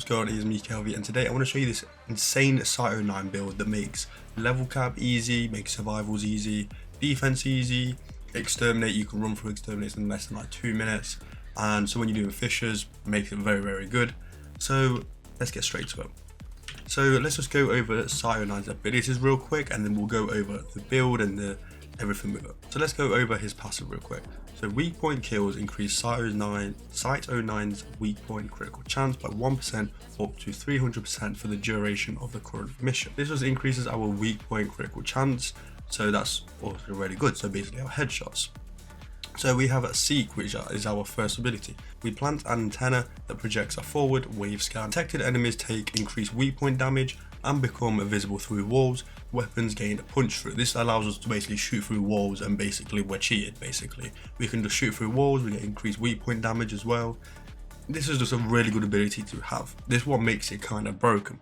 what's going on, it is me Kelvy, and today I want to show you this insane Cyte O-9 build that makes level cap easy, makes survivals easy, defense easy, exterminate, you can run through exterminates in less than like 2 minutes, and so when you're doing fissures, makes it very good. So let's get straight to it. So let's just go over Cyte O-9's abilities real quick, and then we'll go over the build and everything with it. So let's go over his passive real quick. So weak point kills increase Cyte O-9's weak point critical chance by 1% up to 300% for the duration of the current mission. This just increases our weak point critical chance, so that's also really good. So basically our headshots. So we have a Seek, which is our first ability. We plant an antenna that projects a forward wave scan. Detected enemies take increased weak point damage and become visible through walls. Weapons gain a punch through. This allows us to basically shoot through walls, and basically we're cheated. Basically we can just shoot through walls, we get increased weak point damage as well. This is just a really good ability to have. This is what makes it kind of broken.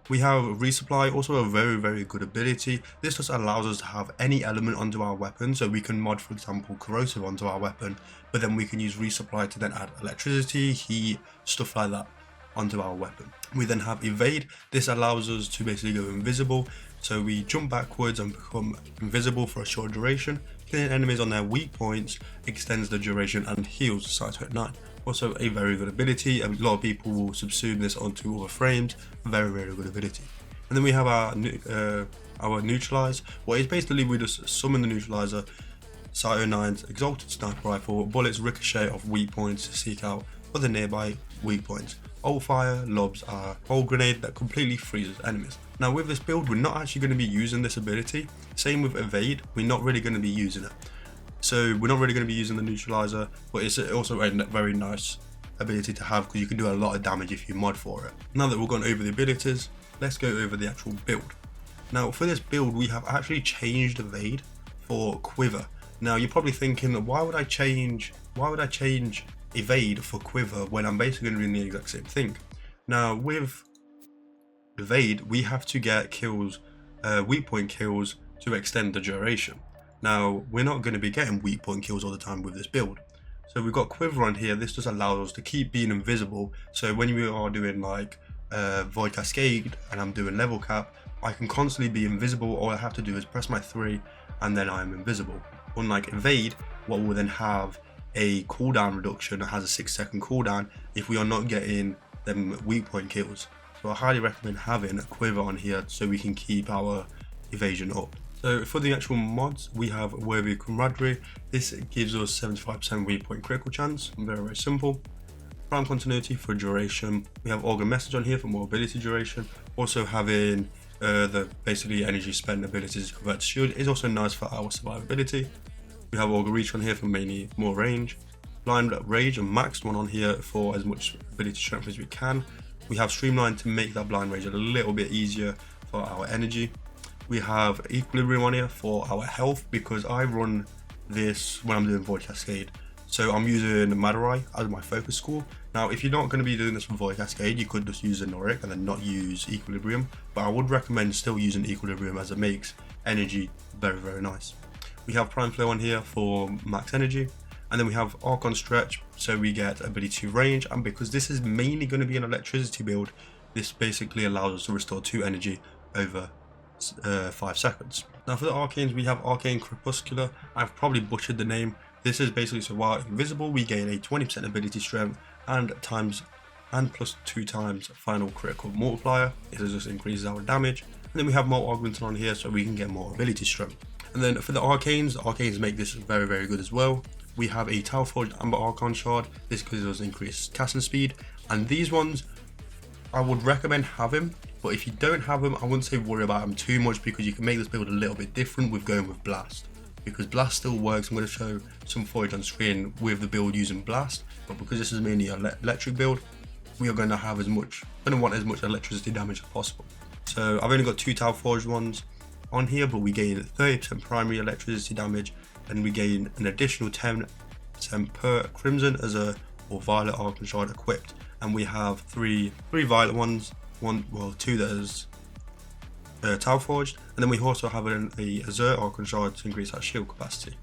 We have resupply, also a very good ability. This just allows us to have any element onto our weapon, so we can mod, for example, corrosive onto our weapon, but then we can use resupply to then add electricity, heat, stuff like that onto our weapon. We then have evade. This allows us to basically go invisible, so we jump backwards and become invisible for a short duration. Killing enemies on their weak points extends the duration and heals Cyte O-9. Also a very good ability. A lot of people will subsume this onto other frames. Very good ability. And then we have our neutralize. What is basically, we just summon the neutralizer, Cyte O-9's exalted sniper rifle. Bullets ricochet off weak points to seek out other nearby weak points. Ult fire lobs our whole grenade that completely freezes enemies. Now with this build, we're not actually going to be using this ability. Same with evade, we're not really going to be using it. So we're not really going to be using the neutralizer, but it's also a very nice ability to have because you can do a lot of damage if you mod for it. Now that we've gone over the abilities, let's go over the actual build. Now for this build, we have actually changed evade for quiver. Now you're probably thinking, why would I change evade for quiver when I'm basically doing the exact same thing? Now with evade, we have to get kills, weak point kills, to extend the duration. Now we're not going to be getting weak point kills all the time with this build, so we've got quiver on here. This just allows us to keep being invisible, so when we are doing like void cascade and I'm doing level cap, I can constantly be invisible. All I have to do is press my 3 and then I'm invisible. Unlike evade, what will then have a cooldown reduction, that has a 6-second cooldown if we are not getting them weak point kills. So I highly recommend having a quiver on here so we can keep our evasion up. So for the actual mods, we have Worthy Camaraderie. This gives us 75% weak point critical chance, very simple. Prime Continuity for duration. We have Organ Message on here for more ability duration. Also having the basically energy spent abilities to convert to shield is also nice for our survivability. We have Auger Reach on here for mainly more range. Blind Rage and maxed one on here for as much ability strength as we can. We have Streamline to make that blind rage a little bit easier for our energy. We have Equilibrium on here for our health, because I run this when I'm doing Void Cascade. So I'm using Madurai as my focus score. Now if you're not going to be doing this with Void Cascade, you could just use a Noric and then not use Equilibrium. But I would recommend still using Equilibrium, as it makes energy very nice. We have Prime Flow on here for max energy. And then we have Archon Stretch, so we get ability to range. And because this is mainly going to be an electricity build, this basically allows us to restore 2 energy over 5 seconds. Now for the Arcanes, we have Arcane Crepuscular. I've probably butchered the name. This is basically, so while invisible, we gain a 20% ability strength and plus 2 times final critical multiplier. This just increases our damage. And then we have more Augmented on here, so we can get more ability strength. And then for the Arcanes make this very good as well. We have a Tau Forged Amber Archon Shard. This gives us increased casting speed, and these ones I would recommend having, but if you don't have them, I wouldn't say worry about them too much, because you can make this build a little bit different with going with Blast, because Blast still works. I'm going to show some footage on screen with the build using Blast, but because this is mainly an electric build, we are going to want as much electricity damage as possible. So I've only got 2 Tau Forged ones on here, but we gain 30% primary electricity damage, and we gain an additional 10% per Crimson or Violet Archon Shard equipped. And we have three Violet ones, 2 that is Tau Forged, and then we also have a Azure Archon Shard to increase our shield capacity.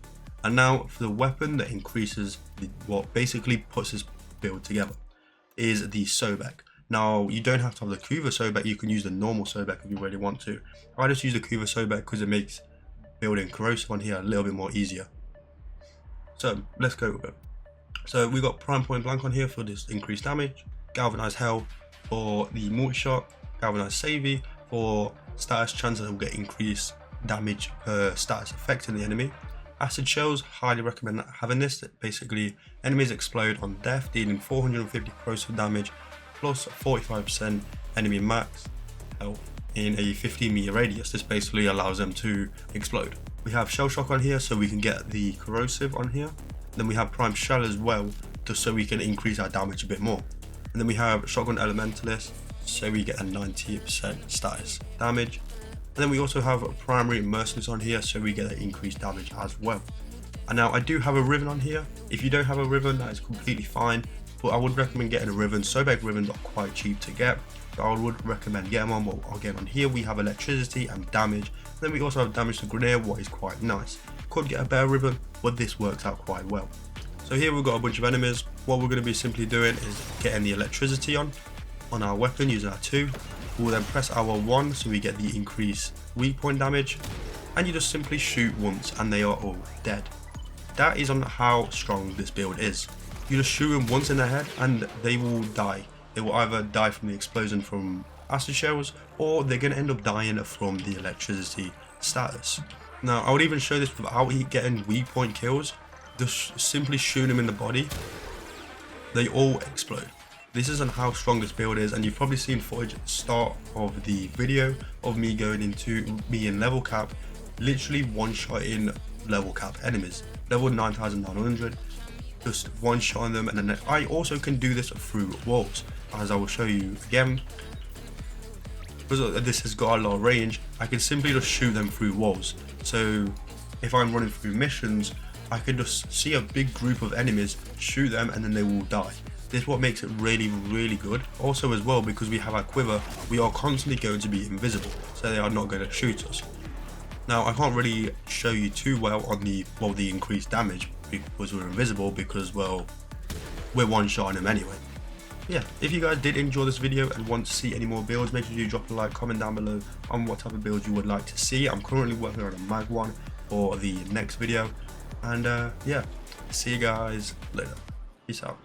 And now for the weapon that increases what basically puts this build together is the Sobek. Now, you don't have to have the Kuva Sobek, you can use the normal Sobek if you really want to. I just use the Kuva Sobek because it makes building corrosive on here a little bit more easier. So let's go with it. So we got prime point blank on here for this increased damage, galvanized hell for the multi-shot, galvanized savvy for status chances will get increased damage per status affecting the enemy. Acid shells, highly recommend having this. Basically, enemies explode on death, dealing 450 corrosive damage plus 45% enemy max health in a 15-meter radius. This basically allows them to explode. We have shell shock on here so we can get the corrosive on here. Then we have prime shell as well, just so we can increase our damage a bit more. And then we have shotgun elementalist, so we get a 90% status damage. And then we also have primary mercenaries on here, so we get an increased damage as well. And now I do have a ribbon on here. If you don't have a ribbon, that is completely fine, but I would recommend getting a ribbon. Sobek ribbons are quite cheap to get, so I would recommend getting one. Well, again, on here we have electricity and damage. And then we also have damage to grenade, what is quite nice. Could get a better ribbon, but this works out quite well. So here we've got a bunch of enemies. What we're going to be simply doing is getting the electricity on our weapon using our 2. We'll then press our 1 so we get the increased weak point damage, and you just simply shoot once and they are all dead. That is on how strong this build is. You just shoot them once in the head and they will die. They will either die from the explosion from acid shells, or they're going to end up dying from the electricity status. Now I would even show this without getting weak point kills. Just simply shoot them in the body, they all explode. This is on how strong this build is, and you've probably seen footage at the start of the video of me going into me in level cap, literally one-shotting level cap enemies, level 9900, just one-shotting them. And then I also can do this through walls, as I will show you again. Because this has got a lot of range, I can simply just shoot them through walls. So if I'm running through missions, I can just see a big group of enemies, shoot them, and then they will die. This is what makes it really, really good. Also as well, because we have our quiver, we are constantly going to be invisible, so they are not going to shoot us. Now I can't really show you too well on the increased damage because we're invisible, because well, we're one-shotting them anyway. Yeah, if you guys did enjoy this video and want to see any more builds, make sure you drop a like, comment down below on what type of builds you would like to see. I'm currently working on a mag one for the next video, and yeah, see you guys later. Peace out.